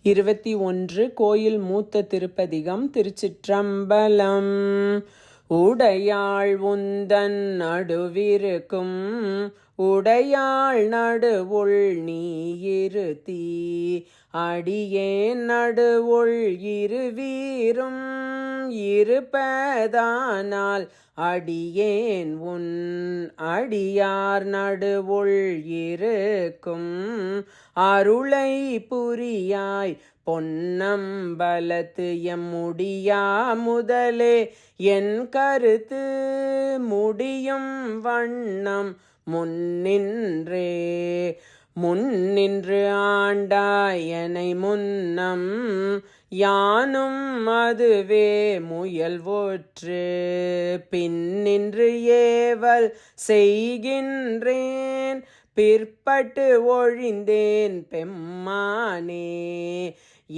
21 கோயில் மூத்த திருப்பதிகம். திருச்சிற்றம்பலம். உடையாள் உந்தன் நடுவிருக்கும் உடையாள் நடுவுள் நீயிருத்தி அடியேன் நடுவுள் இருவீரும் இருப்பதானால் அடியேன் உன் அடியார் நடுவுள் இருக்கும் அருளை புரியாய் பொன்னம்பலத்து எம்முடியா முதலே என் கருத்து முடியும் வண்ணம் முன்னின்று ஆண்டாய் எனை முன்னம் யானும் அதுவே முயல்வோற்று பின்னின்று ஏவல் செய்கின்றேன் பிற்பட்டு ஒழிந்தேன் பெம்மானே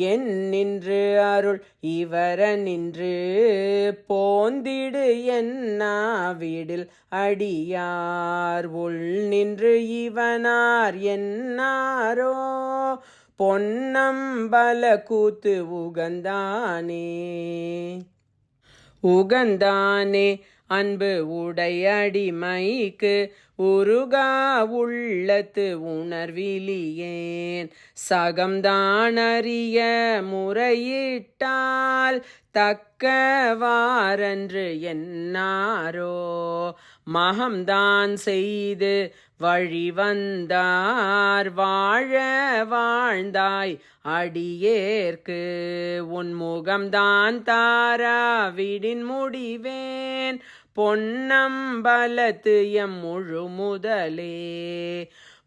என் நின்று அருள் இவர நின்று போந்திடு என்னாவிடில் அடியார் உள் நின்று இவனார் என்னாரோ பொன்னம்பல கூத்து உகந்தானே அன்பு உடையடிமைக்கு உருகா உள்ளத்து உணர்விலியேன் சகம்தான் முறையிட்டால் தக்கவாரன்று என்னாரோ மகம்தான் செய்து வழிவந்தார் வாழ வாழ்ந்தாய் அடியேற்கு உன் முகம்தான் தாராவிடின் முடிவேன் பொன்னம்பலத்து எம்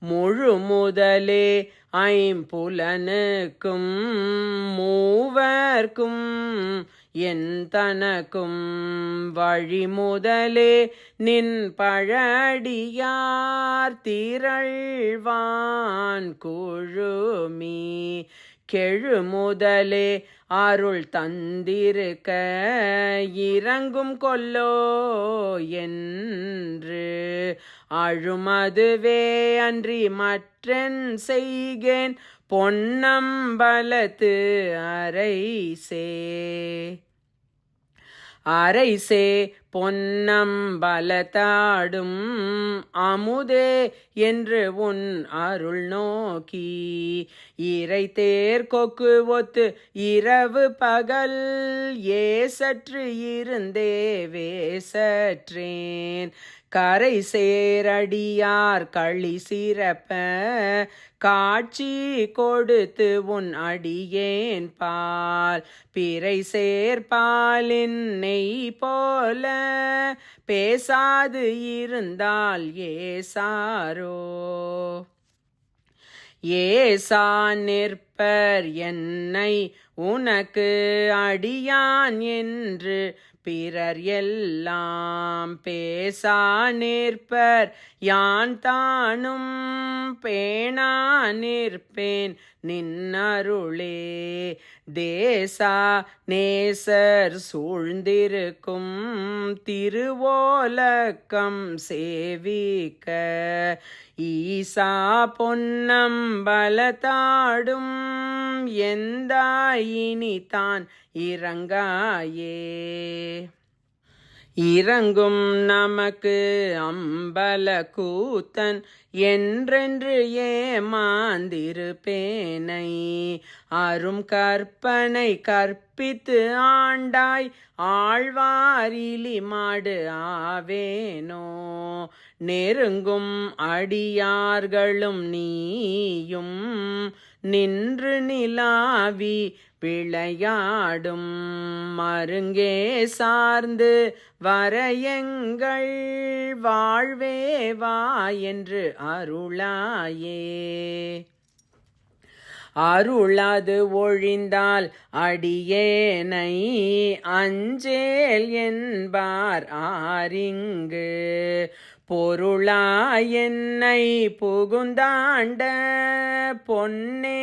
முழு முதலே ஐம்புலனுக்கும் மூவர்க்கும் என் தனக்கும் வழி முதலே நின் பழடியார் திரள்வான் குழுமி கெழு முதலே அருள் தந்திருக்க இறங்கும் கொல்லோ என்று அழுமதுவே அன்றி மற்றென் செய்கேன் பொன்னம்பலத்து அரைசே பொன்னம்பலத்தாடும் அமுதே என்று உன் அருள் நோக்கி இறை தேர் கொக்கு ஒத்து இரவு பகல் ஏசற்று இருந்தே வேசற்றேன் கரை சேரடியார் களி சிறப்ப காட்சி கொடுத்து உன் அடியேன் பால் பிறை சேர்பாலின் நெய் போல பேசாது இருந்தால் ஏசா நிற்பர் என்னை உனக்கு அடியான் என்று பிறர் எல்லாம் பேசா நிற்பர் யான் தானும் பேணா நிற்பேன் நின்னருளே தேசா நேசர் சூழ்ந்திருக்கும் திருவோலக்கம் சேவிக்க ஈசா பொன்னம்பலத்தாடும் எந்தாயினி தான் இறங்காயே இறங்கும் நமக்கு அம்பல கூத்தன் என்றென்று ஏமாந்திருப்பேனை அரும் கற்பனை கற்பித்து ஆண்டாய் ஆழ்வாரிலி மாடு ஆவேனோ நெருங்கும் அடியார்களும் நீயும் நின்று நிலாவி விளையாடும் மருங்கே சார்ந்து வரையங்கள் வாழ்வே வா என்று அருளாயே அருளாது ஒழிந்தால் அடியேனை அஞ்சேல் என்பார் ஆரிங்கு பொருளாய் என்னை புகுந்தாண்ட பொன்னே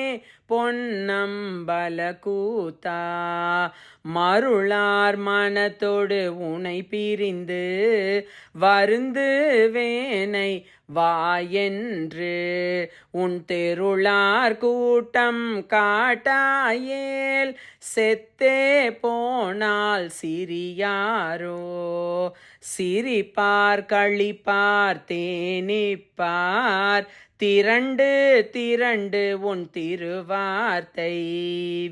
பொன்னம்பல கூத்தா மருளார் மனத்தோடு உனை பிரிந்து வருந்து வேனை வா என்று உன் தெருளார் கூட்டம் காட்டாயேல் செத்தே போனால் சிறியாரோ சிரிப்பார் களிப்பார் தேனிப்பார் திரண்டு திரண்டு உன் திருவார்த்தை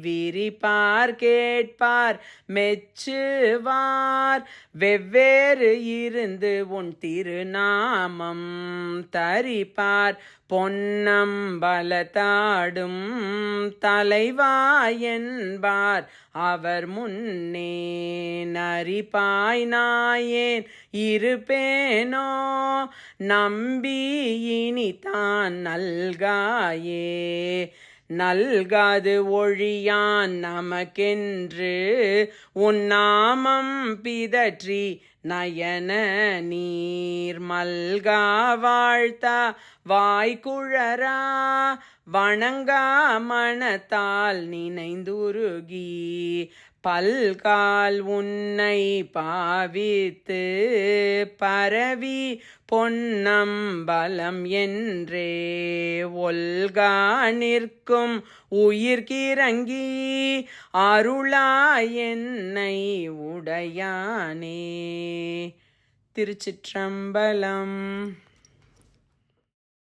விரிப்பார் கேட்பார் மெச்சுவார் வெவ்வேறு இருந்து உன் திருநாமம் தரிப்பார் பொன்னம்பலத்தாடும் தலைவா என்பார் அவர் முன்னே நரிப்பாய் நாயேன் இருப்பேனோ நம்பி இனிதான் நல்காயே நல்காது ஒழியான் நமக்கென்று உன் நாமம் பிதற்றி நயன நீர் மல்கா வாழ்த்தா வாய்க்குழரா வணங்கா மனத்தால் நினைந்துருகி பல்கால் உன்னை பாவித்து பரவி பொன்னம்பலம் என்றே ஒல்கா நிற்கும் உயிர்க்கிறங்கி அருளாய் என்னை உடையானே. திருச்சிற்றம்பலம்.